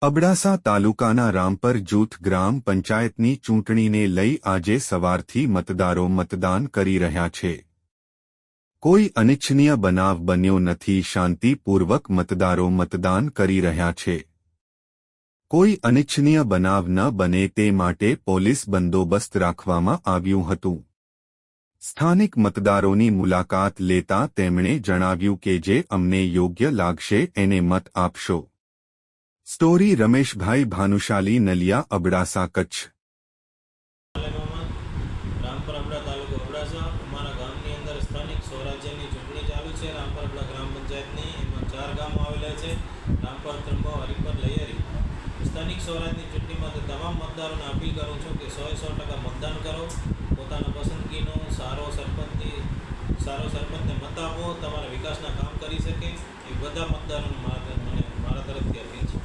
અબડાસા તાલુકાના રામપર જૂથ ગ્રામ પંચાયતની ચૂંટણીને લઈ આજે સવારથી મતદારો મતદાન કરી રહ્યા છે। કોઈ અનિચ્છનીય બનાવ બન્યો નથી। શાંતિપૂર્વક મતદારો મતદાન કરી રહ્યા છે। કોઈ અનિચ્છનીય બનાવ ન બને તે માટે પોલીસ બંદોબસ્ત રાખવામાં આવ્યું હતું। સ્થાનિક મતદારોની મુલાકાત લેતા તેમણે જણાવ્યું કે જે અમને યોગ્ય લાગશે એને મત આપશો। સ્ટોરી રમેશભાઈ ભાનુશાલી નલિયા, અબડાસા, કચ્છ। રામપર અબડા તાલુકો અબડાસા અમારા ગામની અંદર સ્થાનિક સ્વરાજ્યની ચૂંટણી ચાલુ છે। રામપર અબડા ગ્રામ પંચાયતની એમાં 4 ગામો આવેલા છે, રામપર, ત્રંબો, હરિપર, લૈયરી। સ્થાનિક સ્વરાજની ચૂંટણીમાં તમામ મતદારોને અપીલ કરું છું કે 100% મતદાન કરો। પોતાના પસંદગીનો સારો સરપંચને મત આપો, તમારા વિકાસના કામ કરી શકે એ બધા મતદારોને મારા તરફથી અપીલ છે।